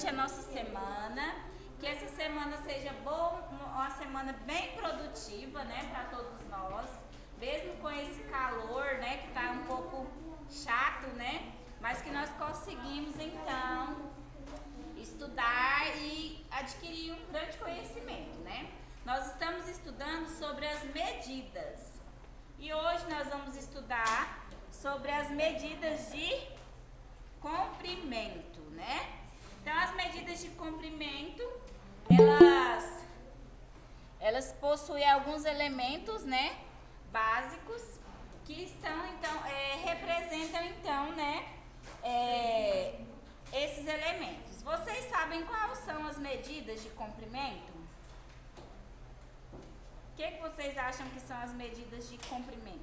a nossa semana, que essa semana seja boa, uma semana bem produtiva, né, para todos nós, mesmo com esse calor, né, que tá um pouco chato, né, mas que nós conseguimos então estudar e adquirir um grande conhecimento, né? Nós estamos estudando sobre as medidas e hoje nós vamos estudar sobre as medidas de comprimento, né? Então, as medidas de comprimento, elas possuem alguns elementos, né, básicos que estão, então, representam, então, né, esses elementos. Vocês sabem quais são as medidas de comprimento? O que vocês acham que são as medidas de comprimento?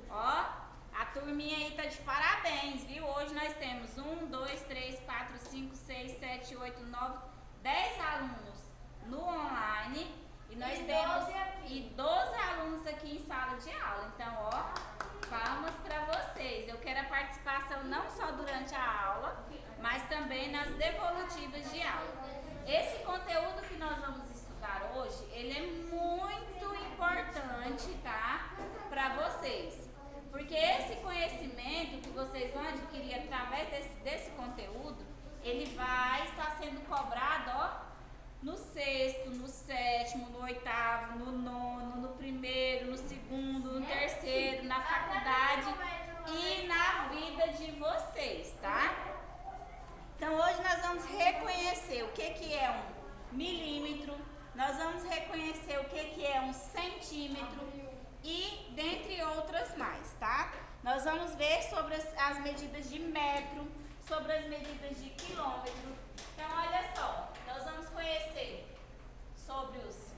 Ó, a turminha aí tá de parabéns, viu? Hoje nós temos 1, 2, 3, 4, 5, 6, 7, 8, 9, 10 alunos no online e nós temos 12 alunos aqui em sala de aula. Então, ó, palmas para vocês. Eu quero a participação não só durante a aula, mas também nas devolutivas de aula. Esse conteúdo que nós vamos estudar hoje, ele é muito importante, tá? Para vocês. Porque esse conhecimento que vocês vão adquirir através desse conteúdo, ele vai estar sendo cobrado, ó, no sexto, no sétimo, no oitavo, no nono, no primeiro, no segundo, no terceiro, na faculdade e na vida de vocês, tá? Então hoje nós vamos reconhecer o que é um milímetro, nós vamos reconhecer o que é um centímetro e dentre outras mais, tá? Nós vamos ver sobre as medidas de metro, sobre as medidas de quilômetro. Então, olha só, nós vamos conhecer sobre os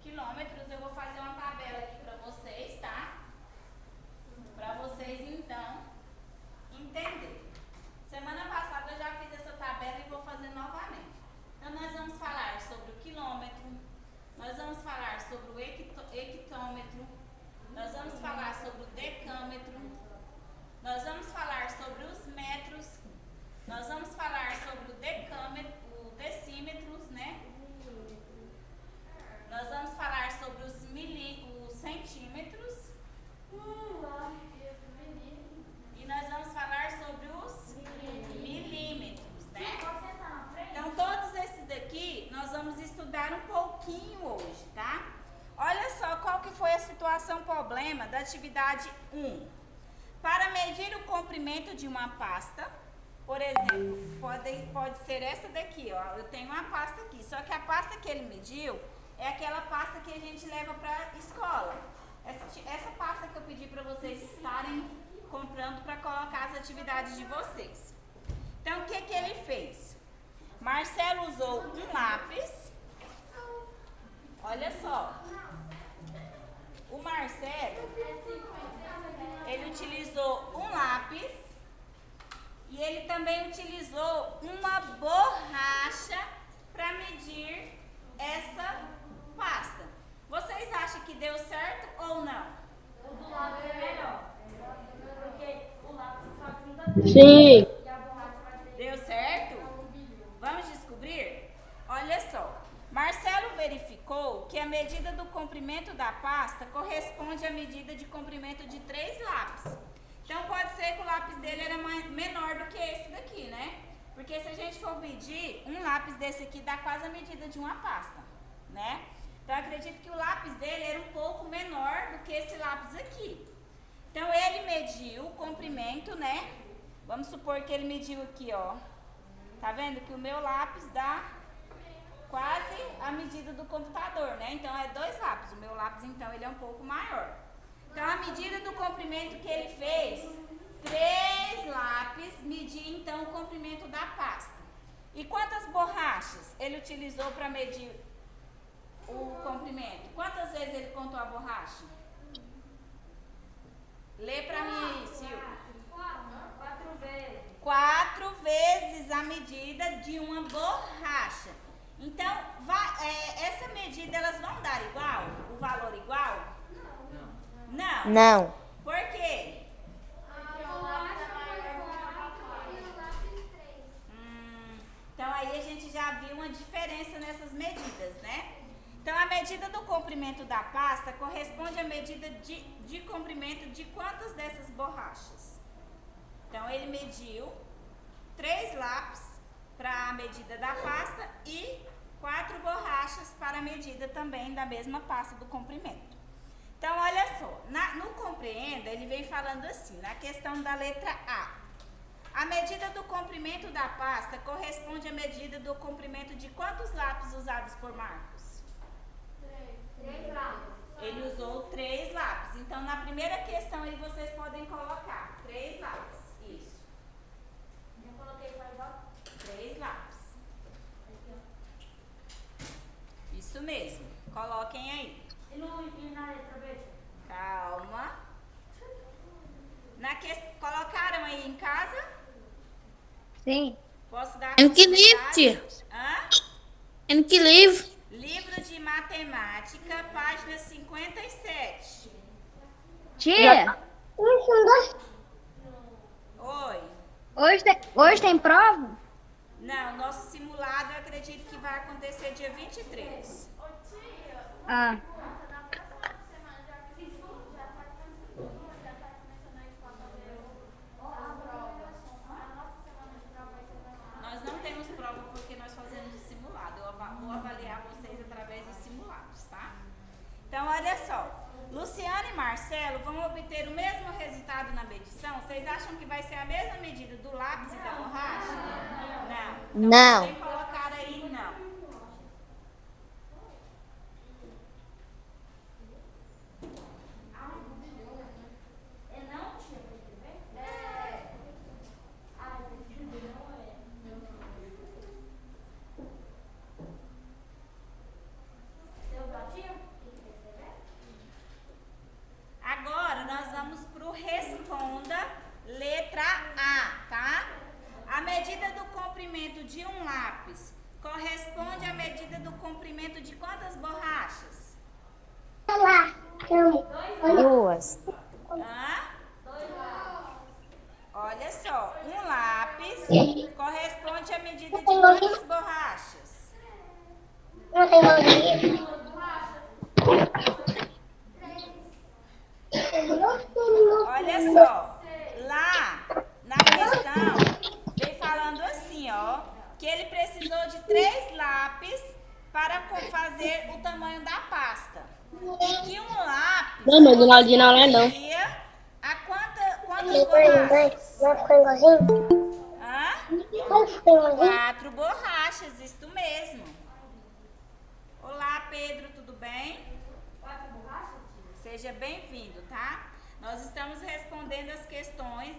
quilômetros. Eu vou fazer uma tabela aqui para vocês, tá? Para vocês, então, entenderem. Semana passada eu já fiz essa tabela e vou fazer novamente. Então, nós vamos falar sobre o quilômetro, nós vamos falar sobre o hectômetro, nós vamos falar sobre o decâmetro, nós vamos falar sobre os metros, nós vamos falar sobre o decâmetro, o decímetros, né? Nós vamos falar sobre os centímetros e nós vamos falar sobre os milímetros, né? Então, todos esses daqui nós vamos estudar um pouquinho hoje, tá? Olha só qual que foi a situação problema da atividade 1. Para medir o comprimento de uma pasta, por exemplo, pode ser essa daqui, ó. Eu tenho uma pasta aqui, só que a pasta que ele mediu é aquela pasta que a gente leva para a escola. Essa pasta que eu pedi para vocês estarem comprando para colocar as atividades de vocês. Então, o que ele fez? Marcelo usou um lápis. Olha só. O Marcelo, ele utilizou um lápis e ele também utilizou uma borracha para medir essa pasta. Vocês acham que deu certo ou não? O do lápis é melhor, porque o lápis só junta três. Sim. E a borracha vai ter... Deu certo? Vamos descobrir? Olha só. Marcelo verificou que a medida do comprimento da pasta corresponde à medida de comprimento de 3 lápis. Então, pode ser que o lápis dele era menor do que esse daqui, né? Porque se a gente for medir, um lápis desse aqui dá quase a medida de uma pasta, né? Então, eu acredito que o lápis dele era um pouco menor do que esse lápis aqui. Então, ele mediu o comprimento, né? Vamos supor que ele mediu aqui, ó. Tá vendo que o meu lápis dá quase a medida do computador, né? Então, é 2 lápis. O meu lápis, então, ele é um pouco maior. Então, a medida do comprimento que ele fez, 3 lápis, medir, então, o comprimento da pasta. E quantas borrachas ele utilizou para medir o comprimento? Quantas vezes ele contou a borracha? Lê para mim aí, Silvia. 4 vezes. 4 vezes a medida de uma borracha. Então, essa medida, elas vão dar igual? O valor igual? Não. Não. Por quê? Porque o lápis é maior que o lápis 3. uma diferença nessas medidas, né? Então, a medida do comprimento da pasta corresponde à medida de comprimento de quantas dessas borrachas? Então, ele mediu 3 lápis para a medida da pasta e 4 borrachas para a medida também da mesma pasta do comprimento. Então, olha só, no compreenda, ele vem falando assim, na questão da letra A medida do comprimento da pasta corresponde à medida do comprimento de quantos lápis usados por Marcos? 3 lápis. Ele usou 3 lápis. Então, na primeira questão aí, vocês podem colocar 3 lápis. Isso. Eu coloquei quais lápis? 3 lápis. Aqui, ó. Isso mesmo. Coloquem aí. E na letra B? Calma. Colocaram aí em casa? Sim. Posso dar Em que livro, continuidade? tia? Hã? Em que livro? Livro de Matemática, página 57. Tia, Oi. hoje tem prova? Não, nosso simulado eu acredito que vai acontecer dia 23. Ô tia, Ah, na próxima semana já tá começando a escola fazer as provas. A nossa semana de prova vai ser na Nós não temos prova porque nós fazemos o simulado. Eu vou avaliar vocês através dos simulados, tá? Então, olha só. Luciano e Marcelo vão obter o mesmo resultado na medição? Vocês acham que vai ser a mesma medida do lápis e da borracha? Não. Então, Não. vocês colocaram aí não. É não, tia, pra escrever? É. Ah, não é. Seu gatinho? O que vai escrever? Agora, nós vamos para o responda, letra A, tá? A medida do comprimento de um lápis corresponde à medida do comprimento de quantas borrachas? duas. Hã? Olha só, um lápis corresponde à medida de quantas borrachas? Olha só, lá na questão, vem falando assim, ó, que ele precisou de 3 lápis para fazer o tamanho da pasta. E que um lápis Não, mas o Naldinho não é não. correspondia a quantas borrachas? Hã? 4 borrachas, isto mesmo. Olá, Pedro, tudo bem? 4 borrachas, tia? Seja bem-vindo, tá? Nós estamos respondendo as questões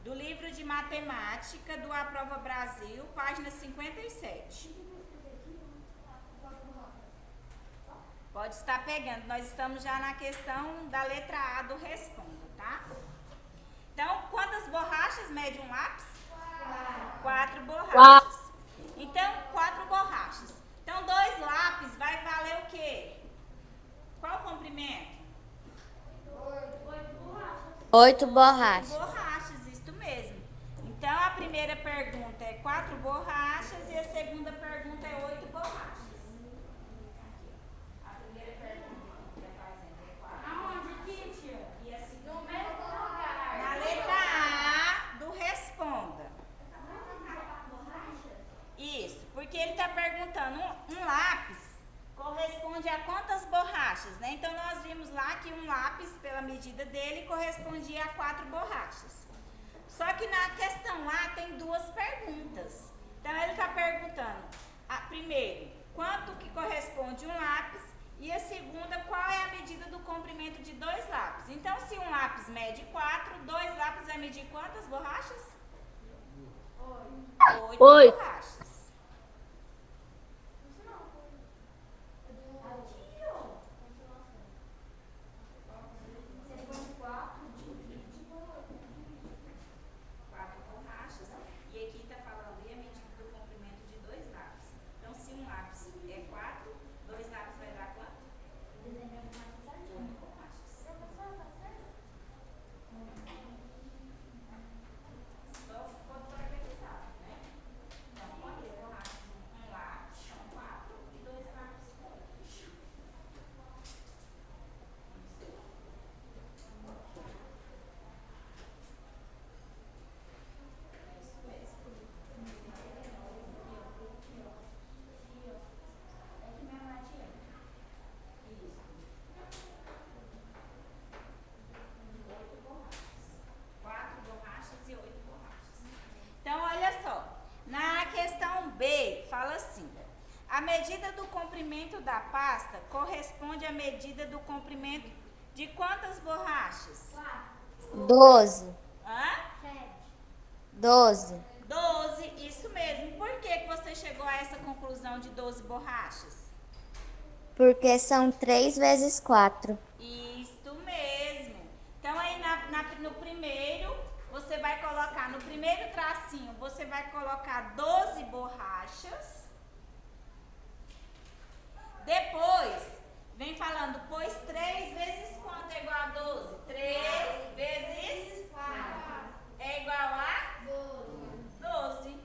do livro de matemática do A Prova Brasil, página 57. Pode estar pegando, nós estamos já na questão da letra A do responda, tá? Então, quantas borrachas mede um lápis? 4 borrachas. Então, 4 borrachas. Então, 2 lápis vai valer o quê? Qual o comprimento? 8 borrachas. Borrachas, isto mesmo. Então, a primeira pergunta é 4 borrachas e a segunda pergunta é 8 borrachas. A primeira pergunta que está fazendo é 4. Aonde aqui, tia? E a segunda? No mesmo lugar. Na letra A do responda. Isso, porque ele está perguntando, um lápis corresponde a quantas borrachas, né? Então, nós vimos lá que um lápis, pela medida dele, correspondia a 4 borrachas. Só que na questão A tem 2 perguntas. Então, ele está perguntando, primeiro, quanto que corresponde um lápis? E a segunda, qual é a medida do comprimento de 2 lápis? Então, se um lápis mede 4, 2 lápis vai medir quantas borrachas? 8 borrachas. E aqui está falando a medida do comprimento de 2 lápis. Então, se um lápis é 4, 2 lápis vai dar quanto? 8 borrachas. Só pode organizar, né? Então, A medida do comprimento da pasta corresponde à medida do comprimento de quantas borrachas? 12. Hã? 12. 12, isso mesmo. Por que você chegou a essa conclusão de 12 borrachas? Porque são 3 vezes 4. Isto mesmo. Então, aí no primeiro, você vai colocar, no primeiro tracinho, você vai colocar 12 borrachas. Depois, vem falando, pois 3 vezes quanto é igual a 12? 3 vezes 4 é igual a 12.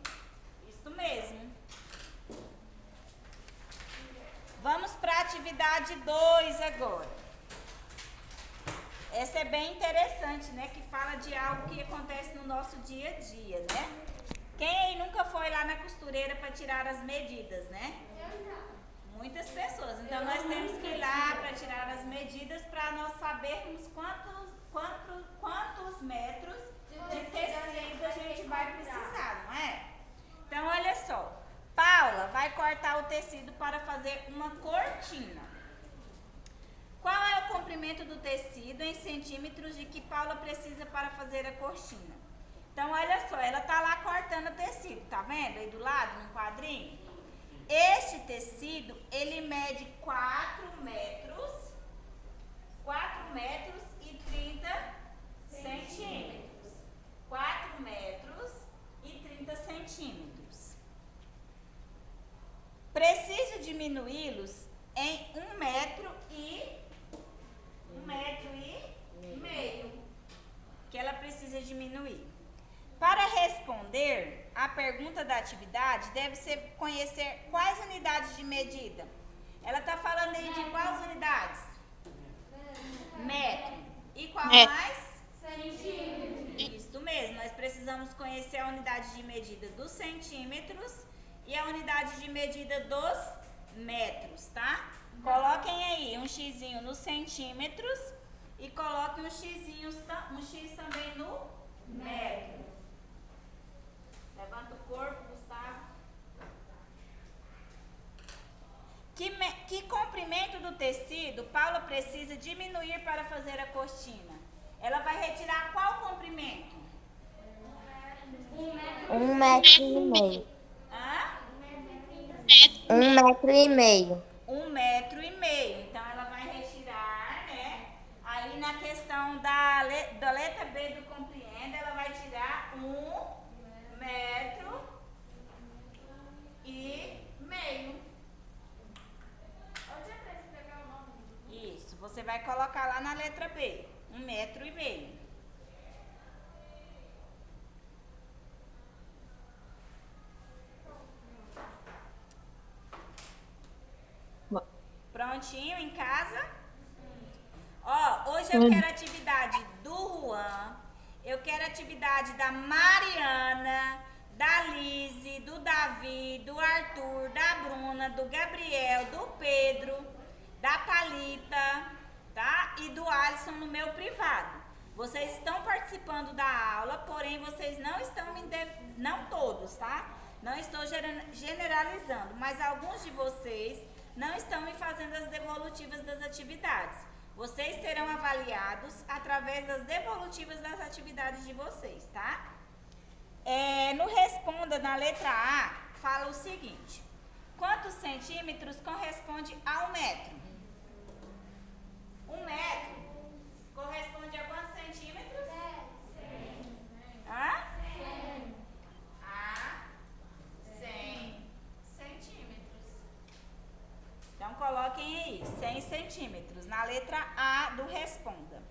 Isso mesmo. Vamos para a atividade 2 agora. Essa é bem interessante, né? Que fala de algo que acontece no nosso dia a dia, né? Quem aí nunca foi lá na costureira para tirar as medidas, né? Muitas pessoas. Então, nós temos que ir lá para tirar as medidas para nós sabermos quantos metros de tecido a gente vai precisar, não é? Então, olha só. Paula vai cortar o tecido para fazer uma cortina. Qual é o comprimento do tecido em centímetros de que Paula precisa para fazer a cortina? Então, olha só, ela tá lá cortando o tecido, tá vendo? Aí do lado, no quadrinho. Este tecido, ele mede 4 metros e 30 centímetros. 4 metros e 30 centímetros. Preciso diminuí-los em 1 metro e meio, que ela precisa diminuir. Para responder a pergunta da atividade, deve-se conhecer quais unidades de medida. Ela está falando aí de quais unidades? Metro. E qual mais? Centímetro. Isso mesmo, nós precisamos conhecer a unidade de medida dos centímetros e a unidade de medida dos metros, tá? Coloquem aí um xizinho nos centímetros e coloquem um X também no metro. Levanta o corpo, Gustavo. Que comprimento do tecido Paula precisa diminuir para fazer a cortina? Ela vai retirar qual comprimento? 1 metro e meio. Hã? 1 metro e meio. 1 metro e meio. Então, ela vai retirar, né? Aí, na questão da letra B do compreenda, ela vai tirar 1 metro e meio. Onde é pra você pegar o nome? Isso, você vai colocar lá na letra B. 1 metro e meio. Prontinho em casa? Ó, hoje eu quero atividade do Juan, eu quero atividade da Mariana, da Lise, do Davi, do Arthur, da Bruna, do Gabriel, do Pedro, da Thalita, tá? E do Alisson no meu privado. Vocês estão participando da aula, porém vocês não estão não todos, tá? Não estou generalizando, mas alguns de vocês não estão me fazendo as devolutivas das atividades. Vocês serão avaliados através das devolutivas das atividades de vocês, tá? No Responda, na letra A, fala o seguinte: quantos centímetros corresponde a 1 metro? 1 metro corresponde a quantos centímetros? 100. Hã? 100. A 100 centímetros. Então, coloquem aí, 100 centímetros, na letra A do Responda.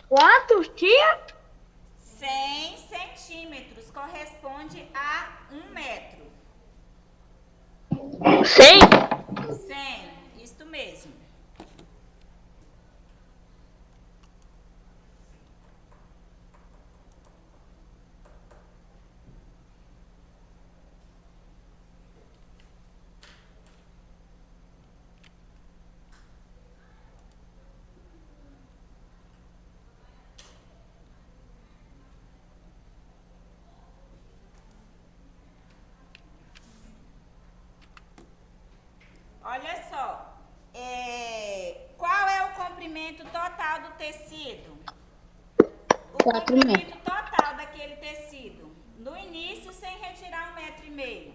Quantos, tia? 100 centímetros corresponde a 1 metro. 100? 100, isto mesmo. total do tecido? O 4 comprimento total daquele tecido. No início, sem retirar 1,5 metro.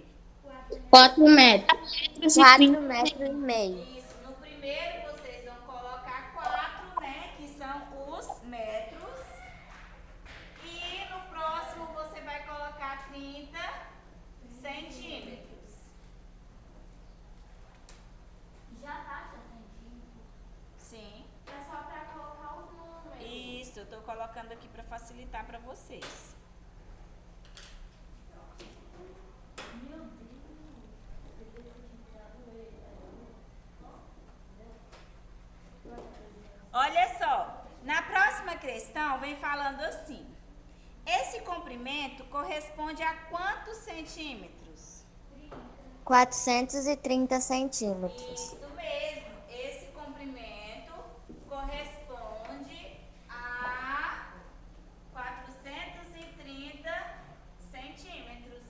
4 metros. 4 metros e meio. Isso, no primeiro vocês vão colocar 4, né, que são os metros. E no próximo você vai colocar 30 centímetros. Já taxa centímetros. Sim. É só para colocar os números. Isso, eu tô colocando aqui para facilitar para vocês. Olha só, na próxima questão vem falando assim: esse comprimento corresponde a quantos centímetros? 430 centímetros. Isso mesmo, esse comprimento corresponde a 430 centímetros.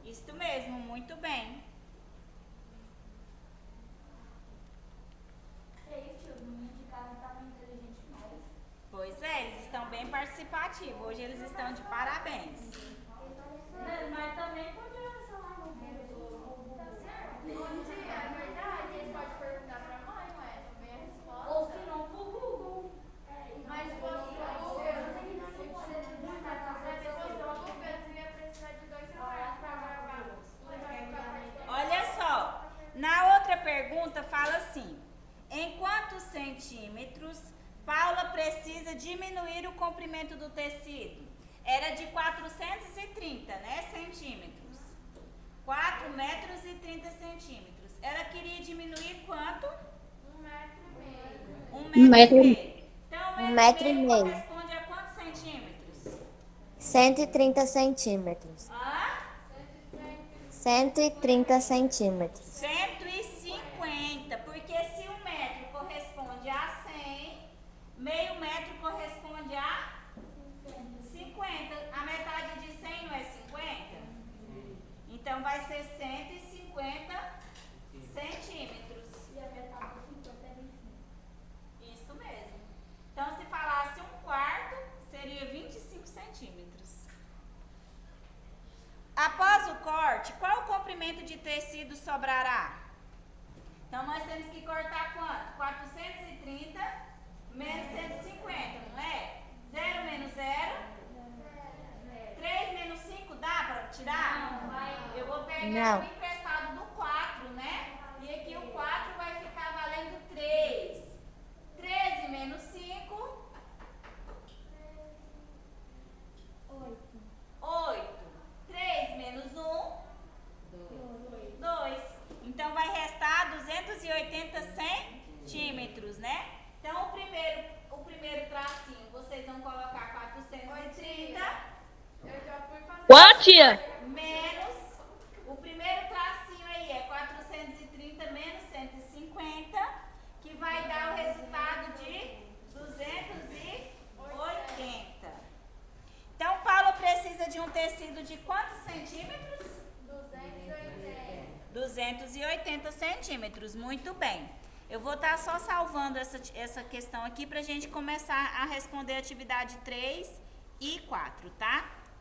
Isso mesmo, muito bem. Pois é, eles estão bem participativos. Hoje eles estão de parabéns. Mas também podia ser lá no Google. Tá certo? Bom dia, é verdade. Eles podem perguntar pra mãe, ué, também a resposta. Ou se não, pro Google. Mas se fosse pro Google, eu ia precisar de 2 celulares pra gravar. Olha só, na outra pergunta fala assim: em quantos centímetros Paula precisa diminuir o comprimento do tecido? Era de 430, né, centímetros. 4 metros e 30 centímetros. Ela queria diminuir quanto? 1,5 metro. 1,5 metro. Então, 1,5 metro. corresponde a quantos centímetros? 130 centímetros. Hã? 130 centímetros. 150, porque se 1 metro corresponde a 100, meio metro corresponde a 50. A metade de 100 não é 50? Então vai ser 150 centímetros. E a metade de 50 é 25. Isso mesmo. Então, se falasse 1/4, seria 25 centímetros. Após o corte, qual o comprimento de tecido sobrará? Então, nós temos que cortar quanto? 430 menos 150, não é? 0 menos 0. 3 menos 5 dá para tirar? Não, vai. Eu vou pegar Não. o emprestado do 4, né? E aqui o 4 vai ficar valendo 3. 13 menos 5. 8. 3 menos 1. 2. Então vai restar 280 centímetros, né? Então o primeiro tracinho vocês vão colocar 430 Eu já fui fazer. Quanto, tia? menos o primeiro tracinho aí é 430 menos 150, que vai dar o resultado de 280. Então, Paulo precisa de um tecido de quantos centímetros? 280. 280 centímetros, muito bem. Eu vou estar só salvando essa questão aqui para a gente começar a responder a atividade 3 e 4, tá?